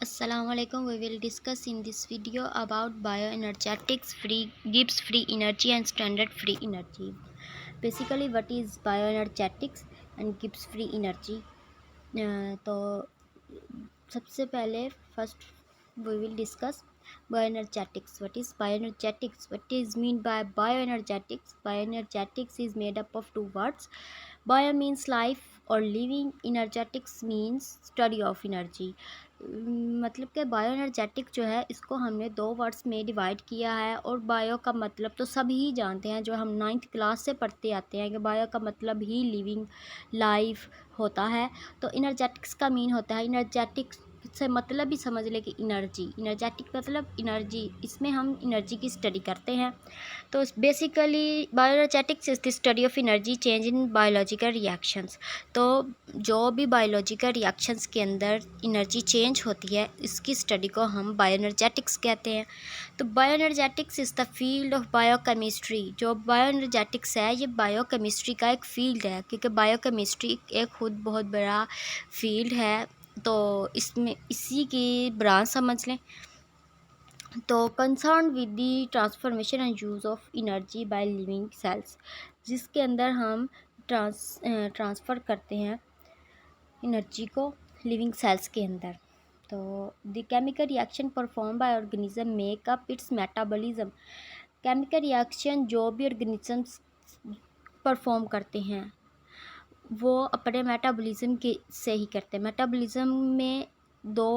Assalamualaikum. We will discuss in this video about bioenergetics, Gibbs free energy and standard free energy. Basically, what is bioenergetics and Gibbs free energy? तो सबसे पहले first we will discuss bioenergetics. What is bioenergetics? What is mean by bioenergetics? Bioenergetics is made up of two words. Bio means life और living, energetics means study of energy. मतलब कि bio energetic जो है इसको हमने दो words में divide किया है। और बायो का मतलब तो सभी ही जानते हैं, जो हम 9th क्लास से पढ़ते आते हैं कि बायो का मतलब ही लिविंग लाइफ होता है। तो इनर्जेटिक्स का मीन होता है, इनर्जेटिक्स से मतलब ही समझ ले कि एनर्जी, इनर्जेटिक मतलब एनर्जी, इसमें हम एनर्जी की स्टडी करते हैं। तो basically bioenergetics is the study of energy change in biological reactions. तो जो भी बायोलॉजिकल रिएक्शंस के अंदर एनर्जी चेंज होती है, इसकी स्टडी को हम बायोएनर्जेटिक्स कहते हैं। तो bioenergetics is the field of biochemistry. जो बायोएनर्जेटिक्स है ये बायोकेमिस्ट्री का एक फील्ड है, क्योंकि बायोकेमिस्ट्री एक खुद बहुत बड़ा फील्ड है। तो इसमें इसी की ब्रांच समझ लें। तो concern with the transformation and use of energy by living cells, जिसके अंदर हम ट्रांसफ़र करते हैं एनर्जी को लिविंग सेल्स के अंदर। तो the chemical reaction perform by organism make up it's metabolism. Chemical reaction जो भी ऑर्गेनिजम्स परफॉर्म करते हैं वो अपने मेटाबॉलिज्म के से ही करते हैं। मेटाबॉलिज्म में दो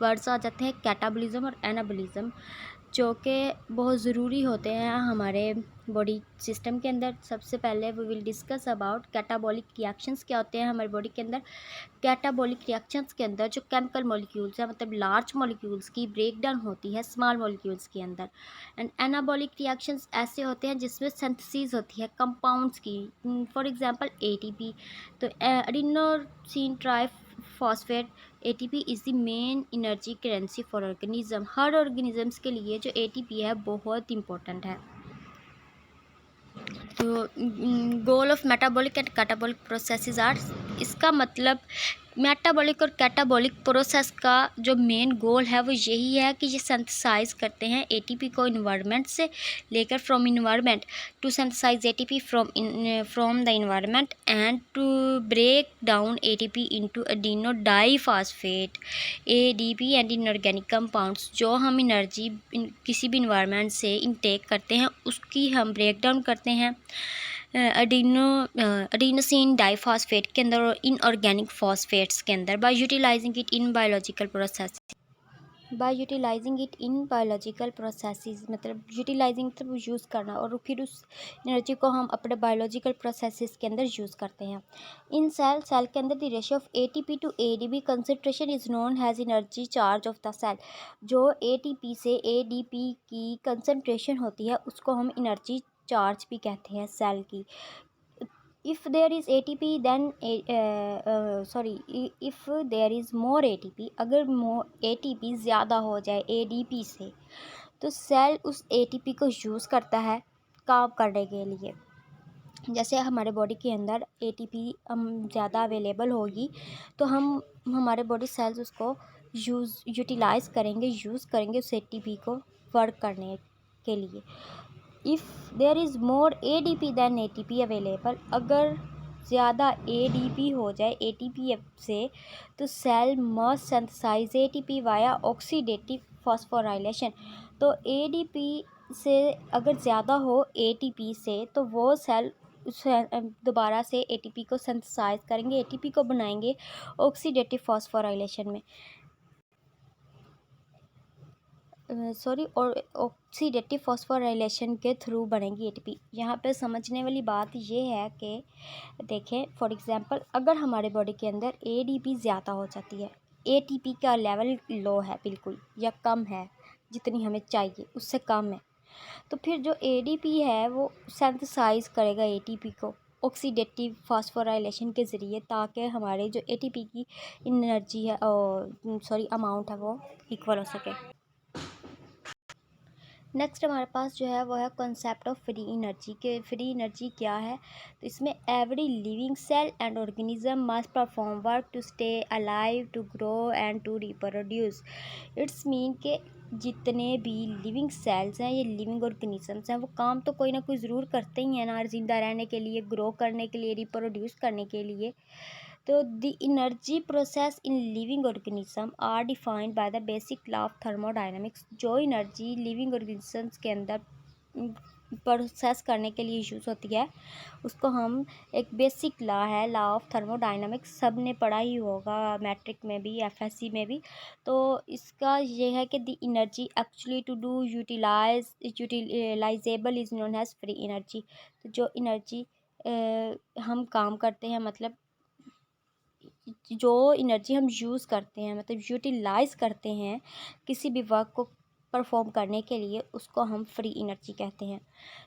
वर्ड्स आ जाते हैं, कैटाबॉलिज्म और एनाबॉलिज्म, जो कि बहुत ज़रूरी होते हैं हमारे बॉडी सिस्टम के अंदर। सबसे पहले we will discuss about catabolic reactions क्या होते हैं हमारी बॉडी के अंदर। कैटाबॉलिक रिएक्शंस के अंदर जो केमिकल मॉलिक्यूल्स है, मतलब लार्ज मॉलिक्यूल्स की ब्रेक डाउन होती है स्मॉल मॉलिक्यूल्स के अंदर। एंड एनाबॉलिक रिएक्शंस ऐसे होते हैं जिसमें सिंथेसिस होती है कंपाउंड्स की, फॉर एग्जांपल एटीपी। तो adenosine triphosphate, ATP is the main energy currency for organism. हर ऑर्गेनिजम्स के लिए जो एटीपी है बहुत इंपॉर्टेंट है। तो goal of metabolic and catabolic processes are, इसका मतलब मेटाबॉलिक और कैटाबॉलिक प्रोसेस का जो मेन गोल है वो यही है कि ये सिंथेसाइज करते हैं एटीपी को इन्वायरमेंट से लेकर, from environment to synthesise ATP from the environment and to break down ATP into adeno diphosphate ADP and inorganic compounds. जो हम एनर्जी किसी भी इन्वायरमेंट से इनटेक करते हैं उसकी हम ब्रेक डाउन करते हैं एडिनोसिन डाईफॉस्फेट के अंदर और इनऑर्गेनिक फॉस्फेट्स के अंदर, by utilising it in biological process. By utilising it in biological processes मतलब यूटिलाइजिंग मतलब यूज़ करना, और फिर उस एनर्जी को हम अपने बायोलॉजिकल प्रोसेसेस के अंदर यूज़ करते हैं। इन सेल के अंदर the ratio of ATP to ADP concentration is known has energy charge of the cell. जो एटीपी से एडीपी की कंसंट्रेशन होती है उसको हम एनर्जी चार्ज भी कहते हैं सेल की। if there is ATP then if there is more ATP, अगर ATP ज़्यादा हो जाए ADP से तो सेल उस ATP को यूज़ करता है काम करने के लिए। जैसे हमारे बॉडी के अंदर ATP ज़्यादा अवेलेबल होगी तो हम हमारे बॉडी सेल्स उसको यूटिलाइज़ करेंगे, यूज़ करेंगे उस ATP को वर्क करने के लिए। If there is more ADP than ATP available, अगर ज़्यादा ADP हो जाए ATP से तो cell must synthesise ATP via oxidative phosphorylation. तो ADP से अगर ज़्यादा हो ATP से तो वो सेल दोबारा से ATP को सिंथेसाइज करेंगे, ATP को बनाएंगे ऑक्सीडेटिव फॉस्फोराइलेशन में, और ऑक्सीडेटिव फॉस्फोराइलेशन के थ्रू बनेगी एटीपी। यहाँ पे समझने वाली बात ये है कि देखें, फॉर एग्जांपल अगर हमारे बॉडी के अंदर एडीपी ज़्यादा हो जाती है, एटीपी का लेवल लो है बिल्कुल या कम है, जितनी हमें चाहिए उससे कम है, तो फिर जो एडीपी है वो सिंथेसाइज करेगा एटीपी को ऑक्सीडेटिव फॉस्फोराइलेशन के ज़रिए, ताकि हमारे जो एटीपी की एनर्जी है अमाउंट है वो इक्वल हो सके। नेक्स्ट हमारे पास जो है वो है कॉन्सेप्ट ऑफ फ्री एनर्जी के फ्री एनर्जी क्या है। तो इसमें every living cell and organism must perform work to stay alive, to grow and to reproduce. It's mean के जितने भी लिविंग सेल्स हैं, ये लिविंग ऑर्गेनिजम्स हैं, वो काम तो कोई ना कोई ज़रूर करते ही हैं ना, ज़िंदा रहने के लिए, ग्रो करने के लिए, रिप्रोड्यूस करने के लिए। तो the energy process in living organism are defined by the basic law of thermodynamics. जो एनर्जी लिविंग ऑर्गेनिजम्स के अंदर प्रोसेस करने के लिए यूज़ होती है, उसको हम एक बेसिक लॉ है, लॉ ऑफ थर्मोडायनामिक्स, सब ने पढ़ा ही होगा मैट्रिक में भी, एफएससी में भी। तो इसका ये है कि the energy actually to do utilisable is known as free energy. तो जो एनर्जी हम काम करते हैं, मतलब जो एनर्जी हम यूज़ करते हैं, मतलब यूटिलाइज करते हैं किसी भी वर्क को परफॉर्म करने के लिए, उसको हम फ्री एनर्जी कहते हैं।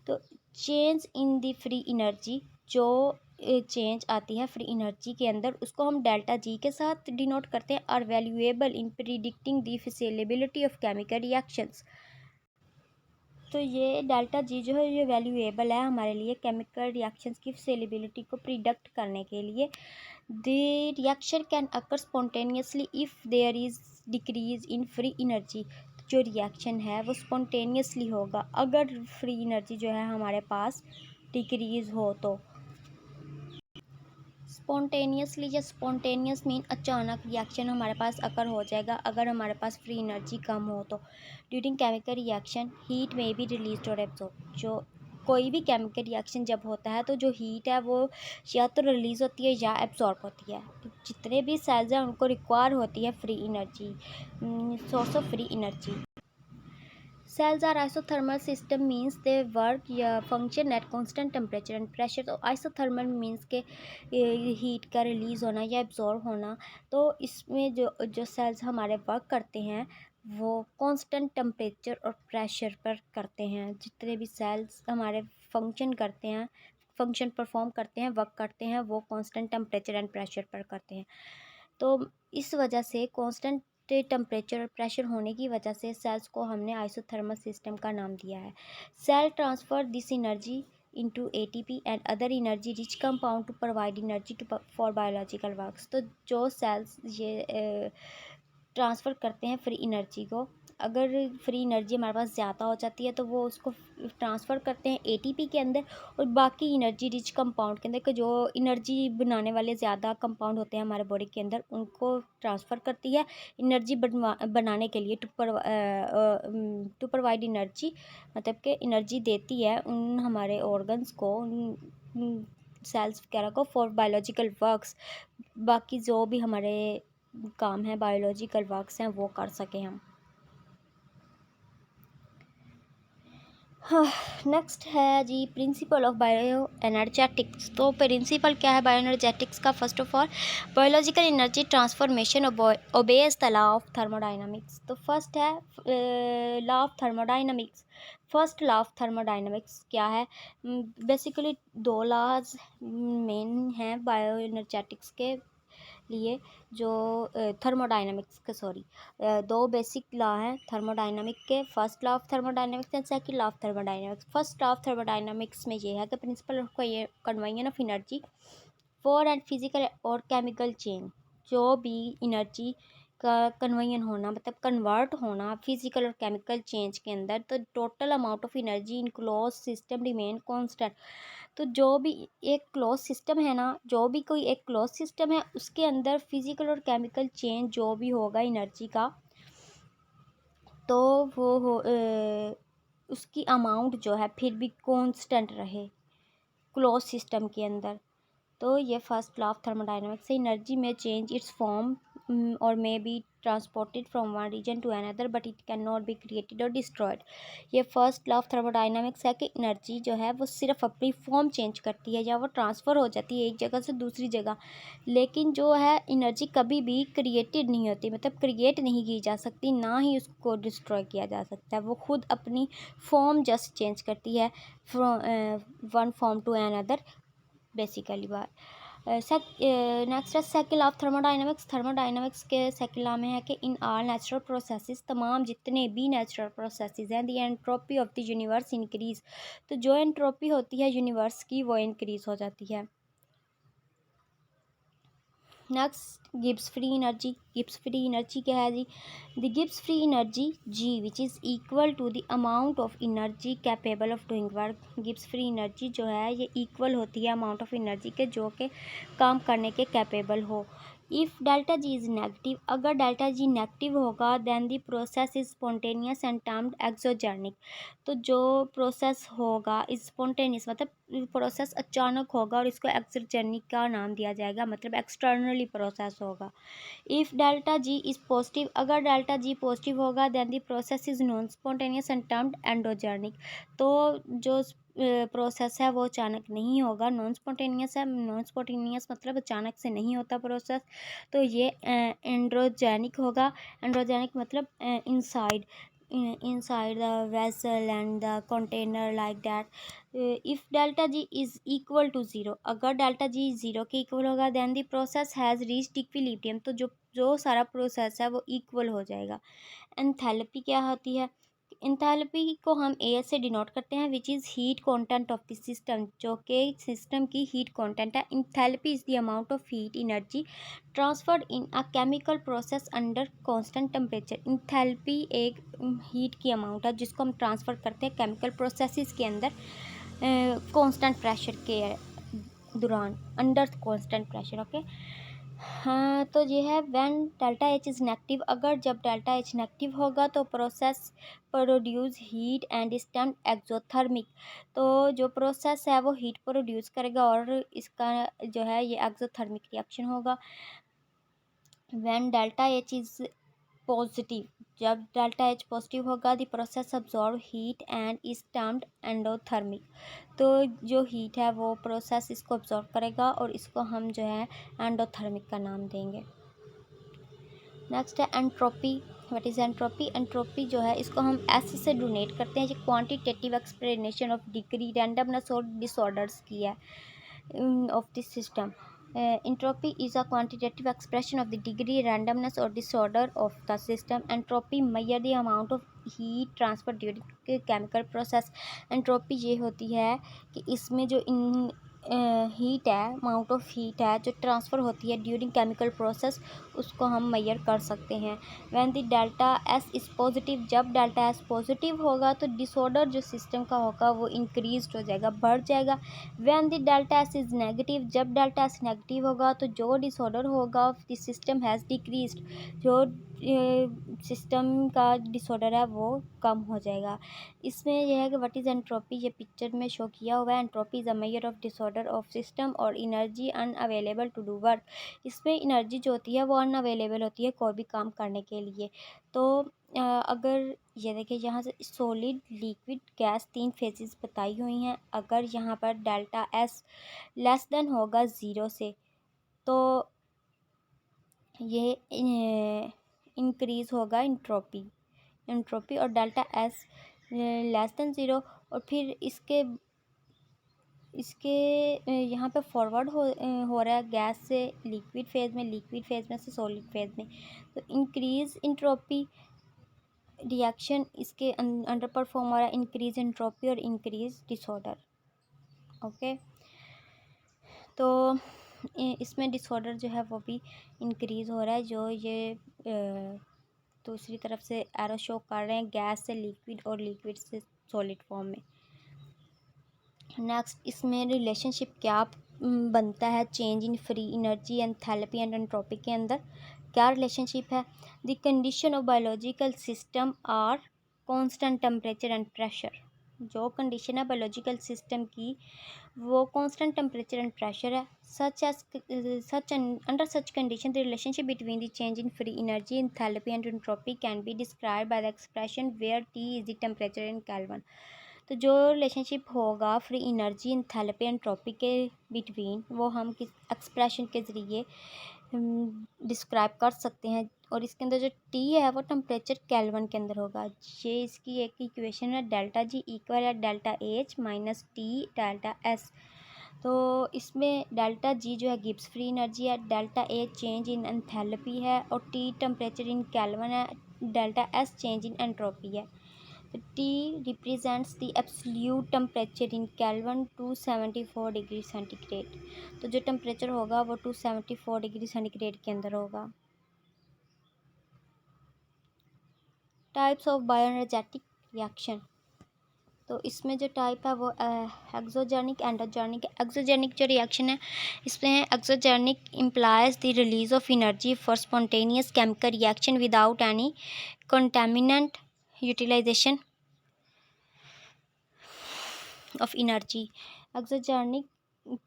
तो change in the free energy, जो चेंज आती है फ्री एनर्जी के अंदर, उसको हम डेल्टा जी के साथ डिनोट करते हैं। Are valuable in predicting the feasibility of chemical reactions. तो ये डेल्टा जी जो है ये वैल्यूएबल है हमारे लिए केमिकल रिएक्शंस की फिजिबिलिटी को प्रिडिक्ट करने के लिए। The reaction can occur spontaneously if there is decrease in free energy. जो रिएक्शन है वो स्पॉन्टेनियसली होगा अगर फ्री एनर्जी जो है हमारे पास डिक्रीज़ हो तो। स्पॉन्टेनियसली या स्पॉन्टेनियस मीन अचानक रिएक्शन हमारे पास अकर हो जाएगा अगर हमारे पास फ्री एनर्जी कम हो तो। ड्यूरिंग केमिकल रिएक्शन हीट में बी रिलीज और एब्जॉर्ब। जो कोई भी केमिकल रिएक्शन जब होता है तो जो हीट है वो या तो रिलीज़ होती है या एब्जॉर्ब होती है। तो जितने भी सेल्स हैं उनको रिक्वायर होती है free energy, source of free energy. Cells are isothermal system means they work या function at constant temperature and pressure। तो isothermal means के हीट का रिलीज़ होना या एब्जॉर्ब होना। तो इसमें जो जो सेल्स हमारे वर्क करते हैं वो कांस्टेंट टेम्परेचर और प्रेशर पर करते हैं। जितने भी सेल्स हमारे फंक्शन करते हैं, फंक्शन परफॉर्म करते हैं, वर्क करते हैं, वो कांस्टेंट टेम्परेचर एंड प्रेशर पर करते हैं। तो इस वजह से कांस्टेंट टेम्परेचर और प्रेशर होने की वजह से सेल्स को हमने आइसोथर्मल सिस्टम का नाम दिया है। Cell transfer this energy into ATP and other energy rich compound to provide energy for biological works। तो जो सेल्स ये ट्रांसफ़र करते हैं फ्री एनर्जी को, अगर फ्री एनर्जी हमारे पास ज़्यादा हो जाती है तो वो उसको ट्रांसफ़र करते हैं ATP के अंदर और बाकी एनर्जी रिच कंपाउंड के अंदर, कि जो एनर्जी बनाने वाले ज़्यादा कंपाउंड होते हैं हमारे बॉडी के अंदर, उनको ट्रांसफ़र करती है एनर्जी बनाने के लिए। टू प्रोवाइड एनर्जी मतलब कि एनर्जी देती है उन हमारे ऑर्गन्स को, उन सेल्स वगैरह को, फॉर बायोलॉजिकल वर्क्स। बाकी जो भी हमारे काम है, बायोलॉजिकल वर्क्स हैं, वो कर सकें हम। नेक्स्ट है जी प्रिंसिपल ऑफ बायो एनर्जेटिक्स। तो प्रिंसिपल क्या है बायो एनर्जेटिक्स का? First of all biological energy transformation obeys the law of thermodynamics. तो फर्स्ट है law of thermodynamics. First law of thermodynamics क्या है? बेसिकली दो लॉज मेन हैं बायो एनर्जेटिक्स के लिए, जो थर्मोडाइनमिक्स के दो बेसिक लॉ हैं थर्मोडाइनमिक के। First law of thermodynamics and second law of thermodynamics. First law of thermodynamics में ये है कि principle of conversion of energy for and physical और केमिकल चेंज। जो भी एनर्जी का कन्वर्जन होना, मतलब कन्वर्ट होना फिजिकल और केमिकल चेंज के अंदर, तो total amount of energy in close system remain constant. तो जो भी एक क्लोज सिस्टम है ना, जो भी कोई एक क्लोज सिस्टम है उसके अंदर फिजिकल और केमिकल चेंज जो भी होगा एनर्जी का, तो वो उसकी अमाउंट जो है फिर भी कांस्टेंट रहे क्लोज सिस्टम के अंदर। तो ये फर्स्ट लॉ ऑफ थर्मोडाइनमिक्स से एनर्जी में चेंज इट्स फॉर्म और may be transported from one region to another but it can not be created और डिस्ट्रॉयड। ये फर्स्ट लॉ ऑफ थर्मोडाइनमिक्स है कि एनर्जी जो है वो सिर्फ अपनी फॉर्म चेंज करती है या वो ट्रांसफ़र हो जाती है एक जगह से दूसरी जगह, लेकिन जो है एनर्जी कभी भी क्रिएटेड नहीं होती, मतलब क्रिएट नहीं की जा सकती, ना ही उसको डिस्ट्रॉय किया जा सकता है। वो खुद अपनी फॉर्म जस्ट चेंज करती है from one form to another basically बात। नेक्स्ट है सेकंड ऑफ थर्मोडाइनमिक्स। थर्मोडाइनमिक्स के सेकंड लॉ में है कि इन ऑल नेचुरल प्रोसेसेस, तमाम जितने भी नेचुरल प्रोसेसेस हैं, the entropy of the universe increase. तो जो एंट्रोपी होती है यूनिवर्स की वो इंक्रीज हो जाती है। Next Gibbs free energy. Gibbs free energy क्या है जी? The Gibbs free energy G which is equal to the amount of energy capable of doing work. Gibbs free energy जो है ये इक्वल होती है अमाउंट ऑफ एनर्जी के जो के काम करने के कैपेबल हो। If delta G is negative, अगर डेल्टा जी नेगेटिव होगा then the process is spontaneous and termed exogenic. तो जो प्रोसेस होगा इज स्पॉन्टेनियस मतलब प्रोसेस अचानक होगा और इसको एक्सोजेनिक का नाम दिया जाएगा, मतलब एक्सटर्नली प्रोसेस होगा। If delta G is positive, अगर डेल्टा जी पॉजिटिव होगा then the process is non spontaneous and termed endogenic. तो जो प्रोसेस है वो अचानक नहीं होगा, नॉन स्पॉन्टेनियस है। नॉन स्पॉन्टेनियस मतलब अचानक से नहीं होता प्रोसेस, तो ये एंड्रोजेनिक होगा। एंड्रोजेनिक मतलब inside inside the vessel and the container like that. If delta g is equal to 0, अगर डेल्टा जी 0 के इक्वल होगा then the process has reached equilibrium। तो जो सारा प्रोसेस है वो इक्वल हो जाएगा। एंथैल्पी क्या होती है? एंथैल्पी को हम ए से डिनोट करते हैं which is heat content of the system, जो कि सिस्टम की हीट कंटेंट है। Enthalpy is the amount of heat energy transferred in a chemical process under constant temperature. Enthalpy एक हीट की अमाउंट है जिसको हम ट्रांसफ़र करते हैं केमिकल प्रोसेसेस के अंदर कांस्टेंट प्रेशर के दौरान, अंडर कांस्टेंट प्रेशर। ओके हाँ, तो ये है when delta H is negative, अगर जब डेल्टा एच नेगेटिव होगा तो process produce heat and is termed exothermic. तो जो प्रोसेस है वो हीट प्रोड्यूस करेगा और इसका जो है ये एक्सोथर्मिक रिएक्शन होगा। When delta H is positive, जब डेल्टा एच पॉजिटिव होगा the process absorb heat and is termed endothermic. तो जो हीट है वो प्रोसेस इसको अब्जॉर्ब करेगा और इसको हम जो है एंडोथर्मिक का नाम देंगे। नेक्स्ट है entropy. What is entropy? Entropy जो है इसको हम एस से डोनेट करते हैं। ये quantitative explanation of degree randomness और डिसऑर्डर्स की है of this system. Entropy is a quantitative expression of the degree randomness or disorder of the system. Entropy measure the amount of heat transfer during chemical process. Entropy ये होती है कि इसमें जो heat है, अमाउंट ऑफ हीट है जो transfer होती है ड्यूरिंग केमिकल प्रोसेस, उसको हम मेजर कर सकते हैं। When the delta S is positive, जब डेल्टा एस पॉजिटिव होगा तो डिसऑर्डर जो सिस्टम का होगा वो इंक्रीज हो जाएगा, बढ़ जाएगा। When the delta S is negative, जब डेल्टा एस नेगेटिव होगा तो जो डिसऑर्डर होगा द सिस्टम हैज़ डिक्रीज्ड, जो सिस्टम का डिसऑर्डर है वो कम हो जाएगा। इसमें यह है कि व्हाट इज़ एंट्रोपी, ये पिक्चर में शो किया हुआ है। Entropy is a measure of disorder of system और energy unavailable to do work. इसमें एनर्जी जो होती है वो अनअवेलेबल होती है कोई भी काम करने के लिए। तो अगर ये देखिए यहाँ से सॉलिड लिक्विड गैस 3 फेजेस बताई हुई हैं। अगर यहाँ पर डेल्टा एस लेस देन होगा 0 से तो ये इंक्रीज़ होगा एंट्रोपी और डेल्टा एस लेस देन 0 और फिर इसके यहाँ पे फॉरवर्ड हो रहा है गैस से लिक्विड फेज में से सॉलिड फेज में। तो इंक्रीज़ एंट्रोपी रिएक्शन इसके अंडर परफॉर्म हो रहा है, इंक्रीज़ एंट्रोपी और इंक्रीज़ डिसऑर्डर। ओके तो इसमें डिसऑर्डर जो है वो भी इंक्रीज़ हो रहा है, जो ये दूसरी तरफ से एरो शो कर रहे हैं गैस से लिक्विड और लिक्विड से सॉलिड फॉर्म में। नेक्स्ट इसमें रिलेशनशिप क्या बनता है change in free energy enthalpy and entropy के अंदर? क्या रिलेशनशिप है? The condition of biological system are constant temperature and pressure. जो कंडीशन है बायोलॉजिकल सिस्टम की वो कांस्टेंट टेम्परेचर एंड प्रेशर है। Under such condition the relationship between the change in free energy enthalpy and entropy can be described by the expression where T is the temperature in Kelvin। तो जो relationship होगा free energy enthalpy entropy के between वो हम किस expression के ज़रिए describe कर सकते हैं और इसके अंदर जो टी है वो टेम्परेचर केल्विन के अंदर होगा। ये इसकी एक इक्वेशन है डेल्टा जी इक्वल है delta H minus T delta S. तो इसमें डेल्टा जी जो है गिब्स फ्री एनर्जी है, delta A change in enthalpy है और टी टेम्परेचर इन केल्विन है, delta S change in entropy है। तो T represents the absolute temperature in kelvin 274 degree centigrade. तो जो टेम्परेचर होगा वो 274 डिग्री सेंटीग्रेड के अंदर होगा। टाइप्स ऑफ बायोएनर्जेटिक रिएक्शन, तो इसमें जो टाइप है वो एक्सोजेनिक एंडोजेनिक। एक्सोजेनिक जो रिएक्शन है इसमें exogenic implies the release of energy for spontaneous chemical reaction without any contaminant utilization of energy. Exogenic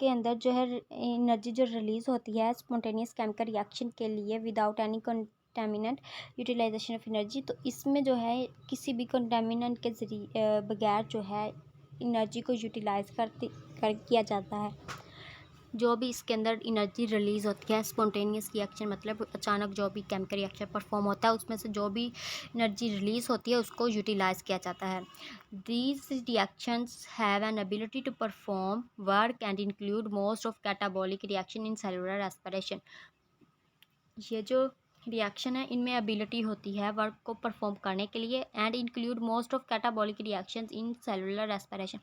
के अंदर जो है एनर्जी जो रिलीज़ होती है स्पॉन्टेनियस केमिकल रिएक्शन के लिए without any contaminant utilization of energy, तो इसमें जो है किसी भी कंटामिनेंट के जरिए बगैर जो है एनर्जी को यूटिलाइज किया जाता है। जो भी इसके अंदर एनर्जी रिलीज़ होती है स्पॉन्टेनियस रिएक्शन मतलब अचानक जो भी केमिकल रिएक्शन परफॉर्म होता है उसमें से जो भी एनर्जी रिलीज़ होती है उसको यूटिलाइज़ किया जाता है। These reactions have an ability to perform work and include most of catabolic reaction in cellular respiration. ये जो रिएक्शन है इनमें एबिलिटी होती है वर्क को परफॉर्म करने के लिए and include most of catabolic reactions in cellular respiration,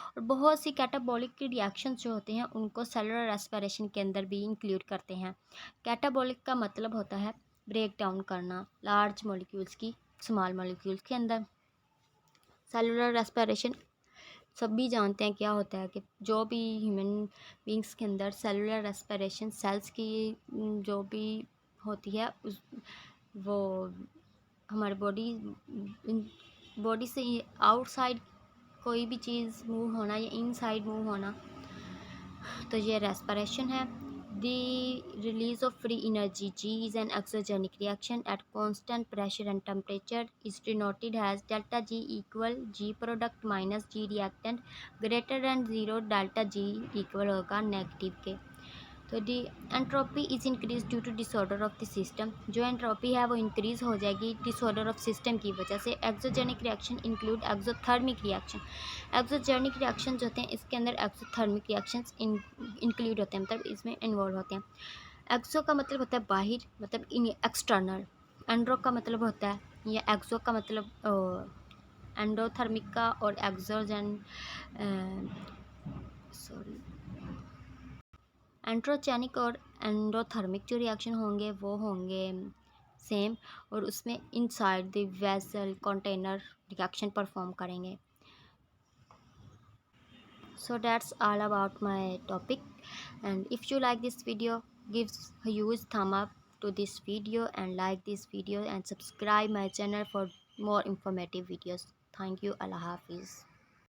और बहुत सी कैटाबॉलिक रिएक्शंस जो होते हैं उनको सेलुलर रेस्पिरेशन के अंदर भी इंक्लूड करते हैं। कैटाबॉलिक का मतलब होता है ब्रेक डाउन करना लार्ज मॉलिक्यूल्स की स्मॉल मॉलिक्यूल्स के अंदर। सेलुलर रेस्पिरेशन सभी जानते हैं क्या होता है कि जो भी ह्यूमन बींग्स के अंदर सेलुलर रेस्पिरेशन सेल्स की जो भी होती है उस वो हमारे बॉडी से आउटसाइड कोई भी चीज़ मूव होना या इनसाइड मूव होना, तो ये रेस्पिरेशन है। The release of free energy G is an exogenic reaction at constant pressure and temperature is denoted as delta G equal G product minus G reactant greater than 0 delta G equal होगा negative के। तो the entropy is increase due to disorder of the system, जो entropy है वो increase हो जाएगी disorder of system की वजह से। Exogenic reaction include exothermic reaction. Exogenic reaction जो होते हैं इसके अंदर एक्सोथर्मिक रिएक्शंस इंक्लूड होते हैं मतलब इसमें इन्वॉल्व होते हैं। एक्सो का मतलब होता है बाहर मतलब एक्सटर्नल, एंड्रो का मतलब होता है या एक्सो का मतलब एंडोथर्मिक का और एक्सोजन एंट्रोजेनिक और एंडोथर्मिक जो रिएक्शन होंगे वो होंगे सेम और उसमें inside the vessel container reaction perform करेंगे। So that's all about my topic, and if you like this video, give a huge thumb up to this video and like this video and subscribe my channel for more informative videos. Thank you. Allah Hafiz.